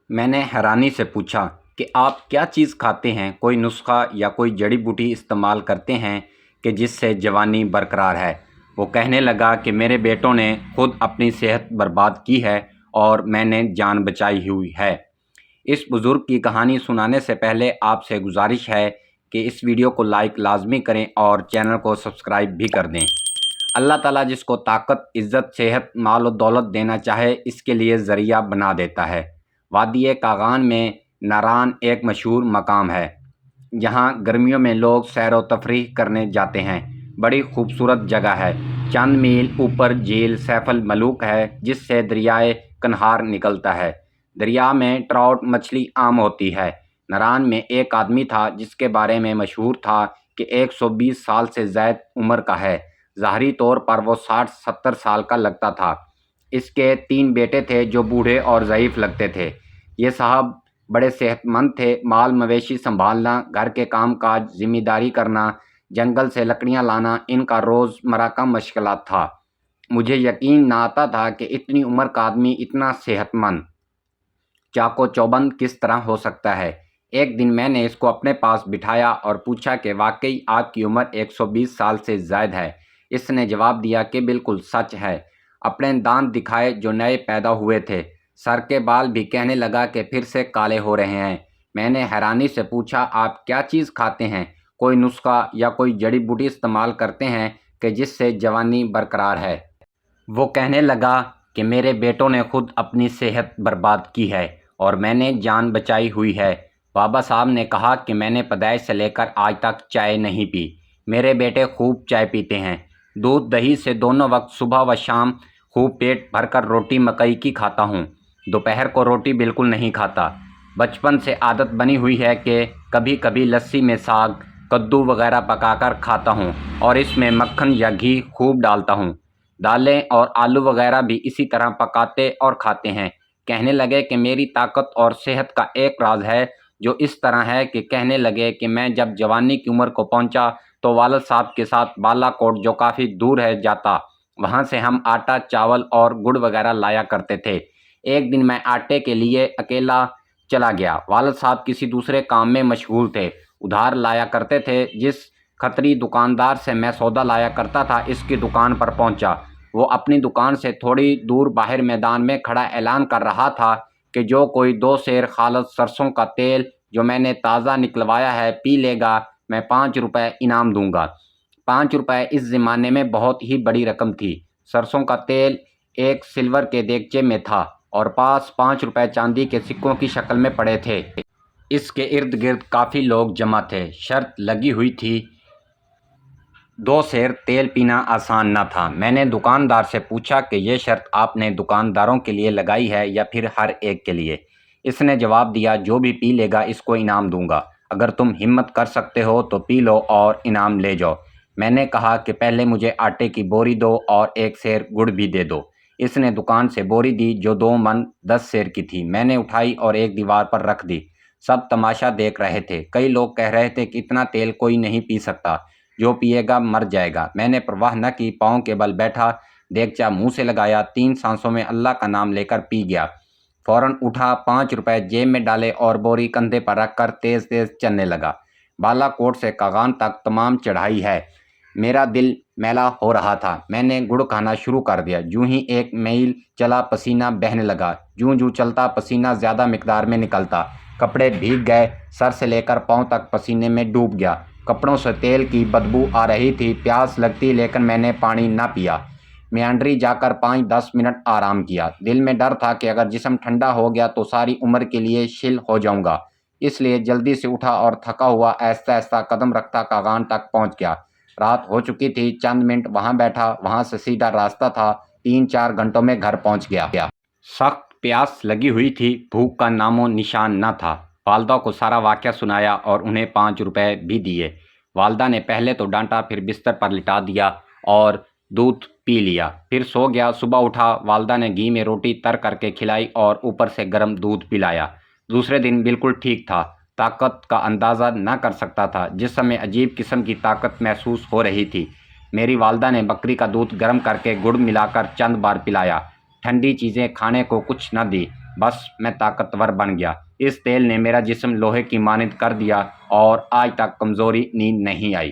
میں نے حیرانی سے پوچھا کہ آپ کیا چیز کھاتے ہیں؟ کوئی نسخہ یا کوئی جڑی بوٹی استعمال کرتے ہیں کہ جس سے جوانی برقرار ہے؟ وہ کہنے لگا کہ میرے بیٹوں نے خود اپنی صحت برباد کی ہے اور میں نے جان بچائی ہوئی ہے۔ اس بزرگ کی کہانی سنانے سے پہلے آپ سے گزارش ہے کہ اس ویڈیو کو لائک لازمی کریں اور چینل کو سبسکرائب بھی کر دیں۔ اللہ تعالیٰ جس کو طاقت، عزت، صحت، مال و دولت دینا چاہے اس کے لیے ذریعہ بنا دیتا ہے۔ وادی کاغان میں ناران ایک مشہور مقام ہے جہاں گرمیوں میں لوگ سیر و تفریح کرنے جاتے ہیں۔ بڑی خوبصورت جگہ ہے۔ چند میل اوپر جھیل سیف الملوک ہے جس سے دریائے کنہار نکلتا ہے۔ دریا میں ٹراؤٹ مچھلی عام ہوتی ہے۔ ناران میں ایک آدمی تھا جس کے بارے میں مشہور تھا کہ 120 سال سے زائد عمر کا ہے۔ ظاہری طور پر وہ 60-70 سال کا لگتا تھا۔ اس کے 3 بیٹے تھے جو بوڑھے اور ضعیف لگتے تھے۔ یہ صاحب بڑے صحت مند تھے۔ مال مویشی سنبھالنا، گھر کے کام کاج، ذمہ داری کرنا، جنگل سے لکڑیاں لانا ان کا روزمرہ کا مشغلات تھا۔ مجھے یقین نہ آتا تھا کہ اتنی عمر کا آدمی اتنا صحت مند، چاق و چوبند کس طرح ہو سکتا ہے۔ ایک دن میں نے اس کو اپنے پاس بٹھایا اور پوچھا کہ واقعی آپ کی عمر 120 سال سے زائد ہے؟ اس نے جواب دیا کہ بالکل سچ ہے۔ اپنے دانت دکھائے جو نئے پیدا ہوئے تھے۔ سر کے بال بھی کہنے لگا کہ پھر سے کالے ہو رہے ہیں۔ میں نے حیرانی سے پوچھا آپ کیا چیز کھاتے ہیں؟ کوئی نسخہ یا کوئی جڑی بوٹی استعمال کرتے ہیں کہ جس سے جوانی برقرار ہے؟ وہ کہنے لگا کہ میرے بیٹوں نے خود اپنی صحت برباد کی ہے اور میں نے جان بچائی ہوئی ہے۔ بابا صاحب نے کہا کہ میں نے پیدائش سے لے کر آج تک چائے نہیں پی۔ میرے بیٹے خوب چائے پیتے ہیں۔ دودھ دہی سے دونوں وقت صبح و شام خوب پیٹ بھر کر روٹی مکئی کی کھاتا ہوں۔ دوپہر کو روٹی بالکل نہیں کھاتا۔ بچپن سے عادت بنی ہوئی ہے کہ کبھی کبھی لسی میں ساگ، کدو وغیرہ پکا کر کھاتا ہوں اور اس میں مکھن یا گھی خوب ڈالتا ہوں۔ دالیں اور آلو وغیرہ بھی اسی طرح پکاتے اور کھاتے ہیں۔ کہنے لگے کہ میری طاقت اور صحت کا ایک راز ہے جو اس طرح ہے کہ کہنے لگے کہ میں جب جوانی کی عمر کو پہنچا تو والد صاحب کے ساتھ بالا کوٹ جو کافی دور ہے جاتا، وہاں سے ہم آٹا، چاول اور گڑ وغیرہ لایا کرتے تھے۔ ایک دن میں آٹے کے لیے اکیلا چلا گیا۔ والد صاحب کسی دوسرے کام میں مشغول تھے۔ ادھار لایا کرتے تھے۔ جس کھتری دکاندار سے میں سودا لایا کرتا تھا اس کی دکان پر پہنچا۔ وہ اپنی دکان سے تھوڑی دور باہر میدان میں کھڑا اعلان کر رہا تھا کہ جو کوئی 2 سیر خالص سرسوں کا تیل جو میں نے تازہ نکلوایا ہے پی لے گا میں 5 روپے انعام دوں گا۔ 5 روپے اس زمانے میں بہت ہی بڑی رقم تھی۔ سرسوں کا تیل ایک سلور کے دیگچے میں تھا اور پاس 5 روپے چاندی کے سکوں کی شکل میں پڑے تھے۔ اس کے ارد گرد کافی لوگ جمع تھے۔ شرط لگی ہوئی تھی، 2 سیر تیل پینا آسان نہ تھا۔ میں نے دکاندار سے پوچھا کہ یہ شرط آپ نے دکانداروں کے لیے لگائی ہے یا پھر ہر ایک کے لیے؟ اس نے جواب دیا جو بھی پی لے گا اس کو انعام دوں گا۔ اگر تم ہمت کر سکتے ہو تو پی لو اور انعام لے جاؤ۔ میں نے کہا کہ پہلے مجھے آٹے کی بوری دو اور 1 سیر گڑ بھی دے دو۔ اس نے دکان سے بوری دی جو 2 من 10 سیر کی تھی۔ میں نے اٹھائی اور ایک دیوار پر رکھ دی۔ سب تماشا دیکھ رہے تھے۔ کئی لوگ کہہ رہے تھے کہ اتنا تیل کوئی نہیں پی سکتا، جو پیے گا مر جائے گا۔ میں نے پرواہ نہ کی، پاؤں کے بل بیٹھا، دیگچا منہ سے لگایا، 3 سانسوں میں اللہ کا نام لے کر پی گیا۔ فوراً اٹھا، 5 روپے جیب میں ڈالے اور بوری کندھے پر رکھ کر تیز تیز چلنے لگا۔ بالا کوٹ سے کاغان تک تمام چڑھائی ہے۔ میرا دل میلا ہو رہا تھا۔ میں نے گڑ کھانا شروع کر دیا۔ جوں ہی 1 میل چلا پسینہ بہنے لگا۔ جوں جوں چلتا پسینہ زیادہ مقدار میں نکلتا۔ کپڑے بھیگ گئے۔ سر سے لے کر پاؤں تک پسینے میں ڈوب گیا۔ کپڑوں سے تیل کی بدبو آ رہی تھی۔ پیاس لگتی لیکن میں نے پانی نہ پیا۔ میانڈری جا کر 5-10 منٹ آرام کیا۔ دل میں ڈر تھا کہ اگر جسم ٹھنڈا ہو گیا تو ساری عمر کے لیے شل ہو جاؤں گا، اس لیے جلدی سے اٹھا اور تھکا ہوا آہستہ آہستہ قدم رکھتا کاغان تک پہنچ گیا۔ رات ہو چکی تھی۔ چند منٹ وہاں بیٹھا۔ وہاں سے سیدھا راستہ تھا۔ 3-4 گھنٹوں میں گھر پہنچ گیا۔ سخت پیاس لگی ہوئی تھی۔ بھوک کا نام و نشان نہ تھا۔ والدہ کو سارا واقعہ سنایا اور انہیں 5 روپے بھی دیے۔ والدہ نے پہلے تو ڈانٹا، پھر بستر پر لٹا دیا اور دودھ پی لیا، پھر سو گیا۔ صبح اٹھا، والدہ نے گھی میں روٹی تر کر کے کھلائی اور اوپر سے گرم دودھ پلایا۔ دوسرے دن بالکل ٹھیک تھا۔ طاقت کا اندازہ نہ کر سکتا تھا۔ جسم میں عجیب قسم کی طاقت محسوس ہو رہی تھی۔ میری والدہ نے بکری کا دودھ گرم کر کے گڑ ملا کر چند بار پلایا۔ ٹھنڈی چیزیں کھانے کو کچھ نہ دی۔ بس میں طاقتور بن گیا۔ اس تیل نے میرا جسم لوہے کی مانند کر دیا اور آج تک کمزوری نیند نہیں آئی۔